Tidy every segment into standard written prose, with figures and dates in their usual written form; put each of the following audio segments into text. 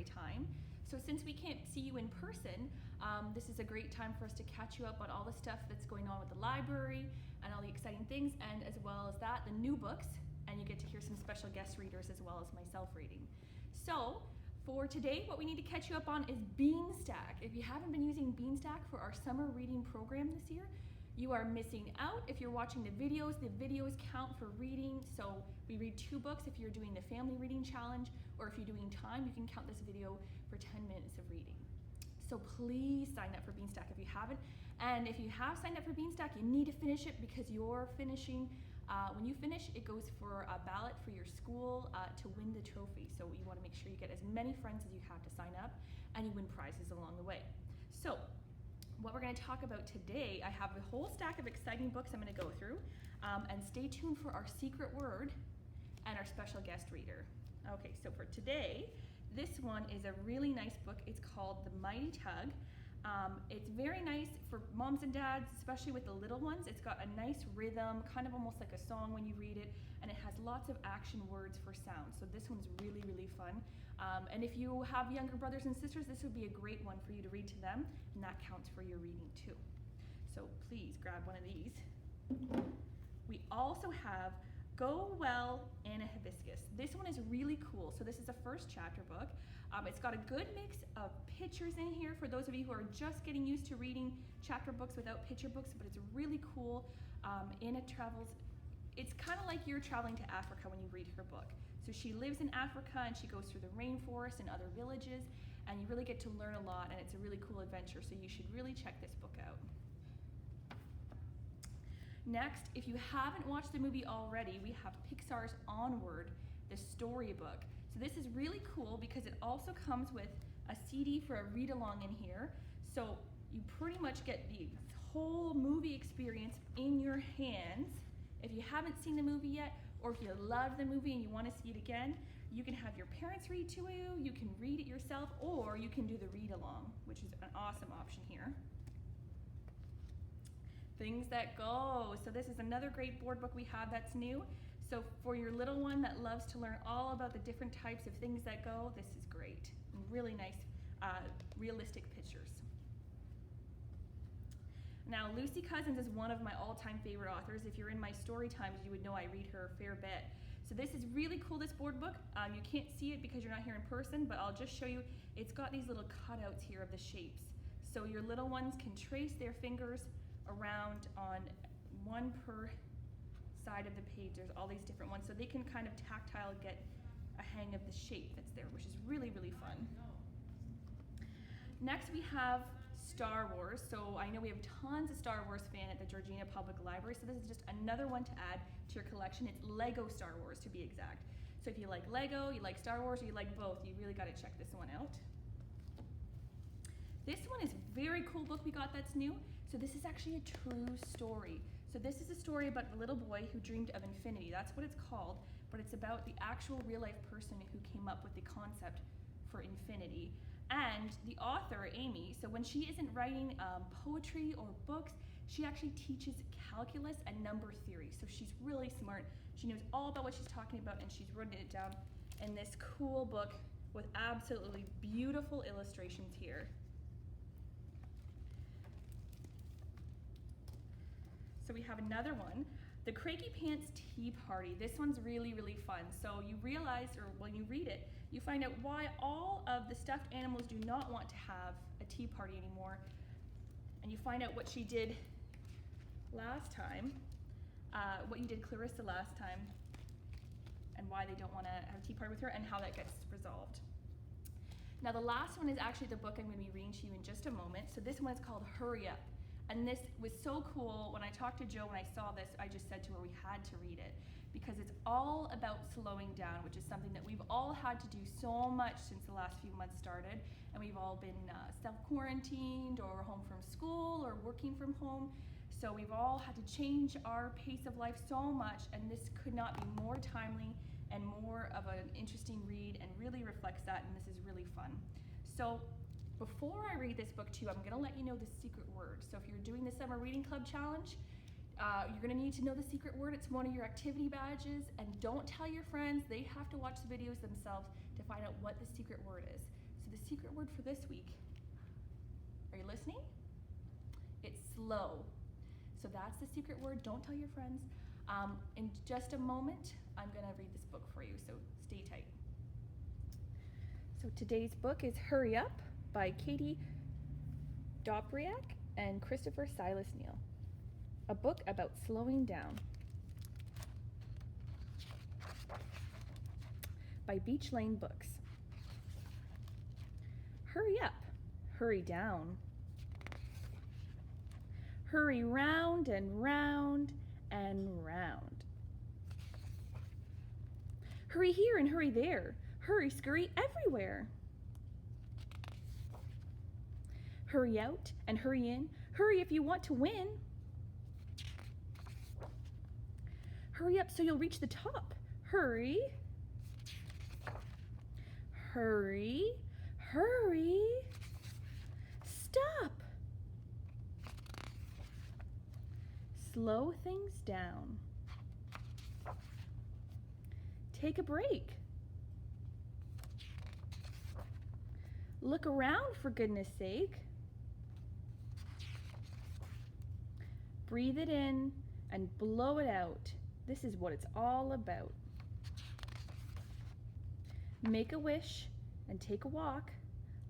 library time. So since we can't see you in person, this is a great time for us to catch you up on all the stuff that's going on with the library and all the exciting things, and as well as that, the new books, and you get to hear some special guest readers as well as myself reading. So for today, what we need to catch you up on is Beanstack. If you haven't been using Beanstack for our summer reading program this year, you are missing out. If you're watching the videos count for reading. So we read 2 books if you're doing the family reading challenge, or if you're doing time, you can count this video for 10 minutes of reading. So please sign up for Beanstack if you haven't. And if you have signed up for Beanstack, you need to finish it because you're finishing. When you finish, it goes for a ballot for your school to win the trophy. So you want to make sure you get as many friends as you have to sign up, and you win prizes along the way. So what we're going to talk about today, I have a whole stack of exciting books I'm going to go through, and stay tuned for our secret word and our special guest reader. Okay, so for today, this one is a really nice book. It's called The Mighty Tug. It's very nice for moms and dads, especially with the little ones. It's got a nice rhythm, kind of almost like a song when you read it, and it has lots of action words for sound. So this one's really, really fun. And if you have younger brothers and sisters, this would be a great one for you to read to them, and that counts for your reading too. So please grab one of these. We also have Go Well and a Hibiscus. This one is really cool. So this is a first chapter book. It's got a good mix of pictures in here for those of you who are just getting used to reading chapter books without picture books, but it's really cool. It's kind of like you're traveling to Africa when you read her book. So she lives in Africa and she goes through the rainforest and other villages, and you really get to learn a lot, and it's a really cool adventure. So you should really check this book out. Next, if you haven't watched the movie already, we have Pixar's Onward, the storybook. So this is really cool because it also comes with a CD for a read-along in here. So you pretty much get the whole movie experience in your hands. If you haven't seen the movie yet, or if you love the movie and you want to see it again, you can have your parents read to you, you can read it yourself, or you can do the read-along, which is an awesome option here. Things That Go. So this is another great board book we have that's new. So for your little one that loves to learn all about the different types of things that go, this is great. And really nice, realistic pictures. Now, Lucy Cousins is one of my all-time favorite authors. If you're in my story times, you would know I read her a fair bit. So this is really cool, this board book. You can't see it because you're not here in person, but I'll just show you. It's got these little cutouts here of the shapes. So your little ones can trace their fingers around on one per side of the page. There's all these different ones, so they can kind of tactile get a hang of the shape that's there, which is really, really fun. Next we have Star Wars. So I know we have tons of Star Wars fan at the Georgina Public Library, so this is just another one to add to your collection. It's Lego Star Wars to be exact. So if you like Lego, you like Star Wars, or you like both, you really got to check this one out. This one is a very cool book we got that's new. So this is actually a true story. So this is a story about the little boy who dreamed of infinity. That's what it's called, but it's about the actual real life person who came up with the concept for infinity. And the author, Amy, so when she isn't writing poetry or books, she actually teaches calculus and number theory. So she's really smart. She knows all about what she's talking about, and she's written it down in this cool book with absolutely beautiful illustrations here. So we have another one, The Cranky Pants Tea Party. This one's really, really fun. So you realize, or when you read it, you find out why all of the stuffed animals do not want to have a tea party anymore. And you find out what she did last time, what you did Clarissa last time, and why they don't want to have a tea party with her, and how that gets resolved. Now the last one is actually the book I'm going to be reading to you in just a moment. So this one is called Hurry Up. And this was so cool. When I talked to Jo, when I saw this, I just said to her we had to read it because it's all about slowing down, which is something that we've all had to do so much since the last few months started. And we've all been self-quarantined or home from school or working from home. So we've all had to change our pace of life so much, and this could not be more timely and more of an interesting read, and really reflects that, and this is really fun. So before I read this book to you, I'm gonna let you know the secret word. So if you're doing the Summer Reading Club Challenge, you're gonna need to know the secret word. It's one of your activity badges, and don't tell your friends. They have to watch the videos themselves to find out what the secret word is. word for this week? Are you listening? It's slow. So that's the secret word. Don't tell your friends. In just a moment, I'm going to read this book for you, so stay tight. So today's book is Hurry Up by Kate Dopirak and Christopher Silas Neal. A book about slowing down. By Beach Lane Books. Hurry up, hurry down. Hurry round and round and round. Hurry here and hurry there. Hurry, scurry everywhere. Hurry out and hurry in. Hurry if you want to win. Hurry up so you'll reach the top. Hurry. Hurry. Hurry. Stop. Slow things down. Take a break. Look around, for goodness sake. Breathe it in and blow it out. This is what it's all about. Make a wish and take a walk.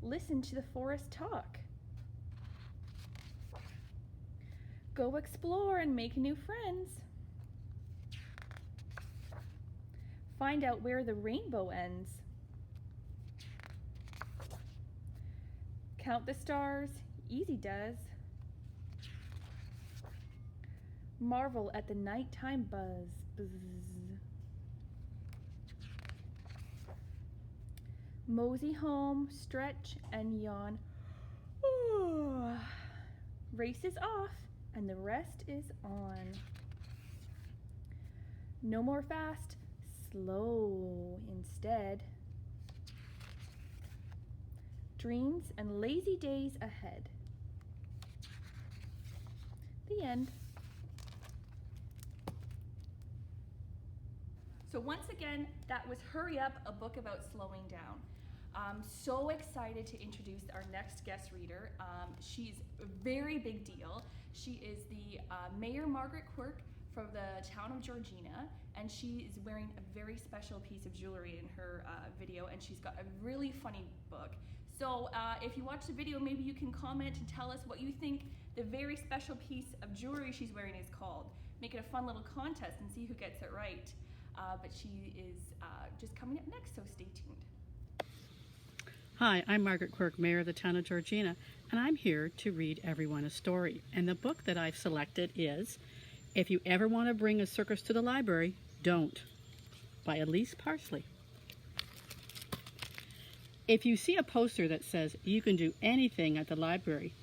Listen to the forest talk. Go explore and make new friends. Find out where the rainbow ends. Count the stars, easy does. Marvel at the nighttime buzz. Buzz. Mosey home, stretch and yawn. Ooh. Race is off and the rest is on. No more fast, slow instead. Dreams and lazy days ahead. The end. So once again, that was Hurry Up, a book about slowing down. I'm so excited to introduce our next guest reader. She's a very big deal. She is the Mayor Margaret Quirk from the town of Georgina, and she is wearing a very special piece of jewelry in her video, and she's got a really funny book. So if you watch the video, maybe you can comment and tell us what you think the very special piece of jewelry she's wearing is called. Make it a fun little contest and see who gets it right. But she is just coming up next, so stay tuned. Hi, I'm Margaret Quirk, Mayor of the town of Georgina, and I'm here to read everyone a story. And the book that I've selected is If You Ever Want to Bring a Circus to the Library, Don't, by Elise Parsley. If you see a poster that says you can do anything at the library,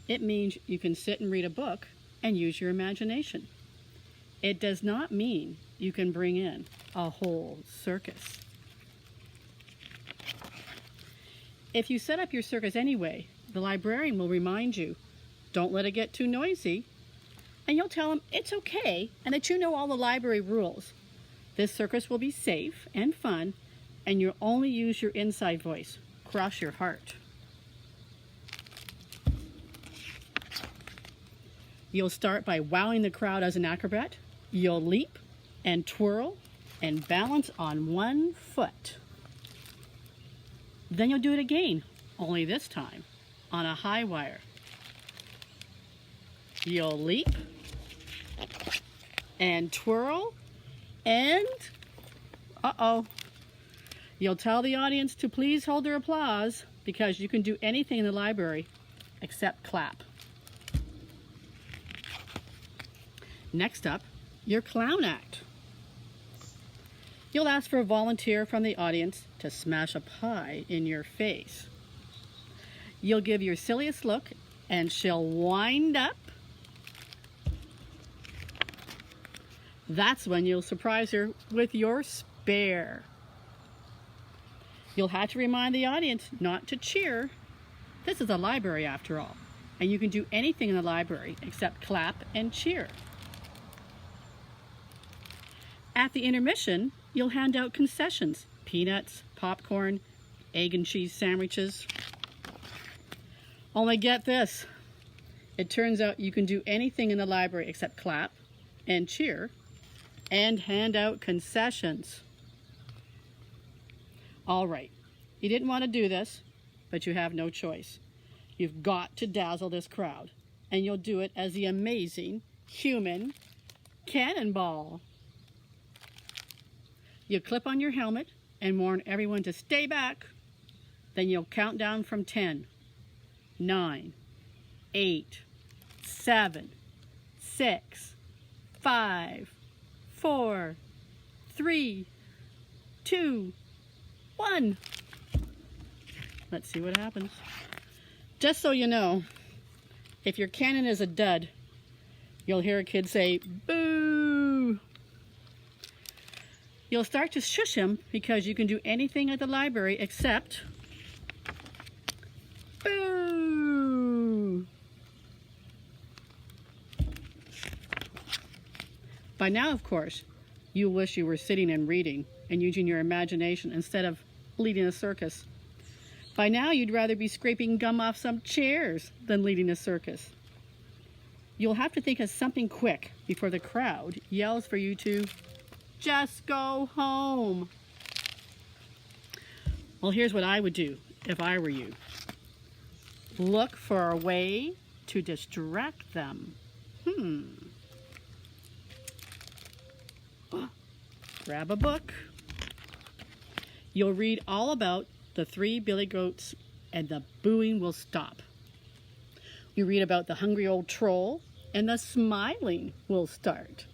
it means you can sit and read a book and use your imagination. It does not mean you can bring in a whole circus. If you set up your circus anyway, the librarian will remind you, don't let it get too noisy, and you'll tell them it's okay and that you know all the library rules. This circus will be safe and fun, and you'll only use your inside voice. Cross your heart. You'll start by wowing the crowd as an acrobat. You'll leap and twirl and balance on one foot. Then you'll do it again, only this time on a high wire. You'll leap and twirl and, you'll tell the audience to please hold their applause because you can do anything in the library except clap. Next up, your clown act. You'll ask for a volunteer from the audience to smash a pie in your face. You'll give your silliest look and she'll wind up. That's when you'll surprise her with your spare. You'll have to remind the audience not to cheer. This is a library after all, and you can do anything in the library except clap and cheer. At the intermission, you'll hand out concessions, peanuts, popcorn, egg and cheese sandwiches. Only get this. It turns out you can do anything in the library except clap and cheer and hand out concessions. All right, you didn't want to do this, but you have no choice. You've got to dazzle this crowd, and you'll do it as the amazing human cannonball. You clip on your helmet and warn everyone to stay back. Then you'll count down from 10, 9, 8, 7, 6, 5, 4, 3, 2, 1. Let's see what happens. Just so you know, if your cannon is a dud, you'll hear a kid say, boo. You'll start to shush him because you can do anything at the library except boo. By now, of course, you wish you were sitting and reading and using your imagination instead of leading a circus. By now, you'd rather be scraping gum off some chairs than leading a circus. You'll have to think of something quick before the crowd yells for you to just go home. Well, here's what I would do if I were you. Look for a way to distract them. Grab a book. You'll read all about the 3 billy goats and the booing will stop. You read about the hungry old troll and the smiling will start.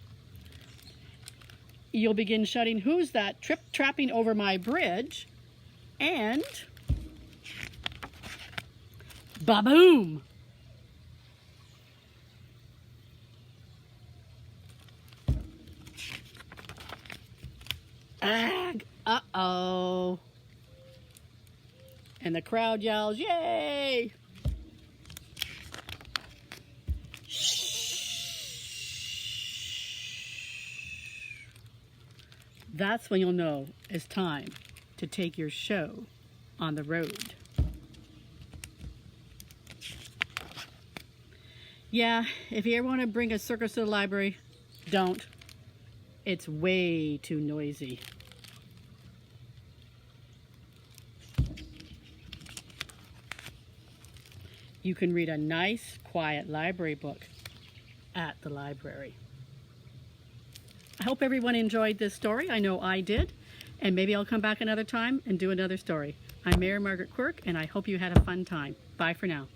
You'll begin shouting, who's that trip-trapping over my bridge? And ba-boom! Ag! Uh-oh! And the crowd yells, yay! That's when you'll know it's time to take your show on the road. Yeah, if you ever want to bring a circus to the library, don't. It's way too noisy. You can read a nice, quiet library book at the library. I hope everyone enjoyed this story. I know I did. And maybe I'll come back another time and do another story. I'm Mayor Margaret Quirk, and I hope you had a fun time. Bye for now.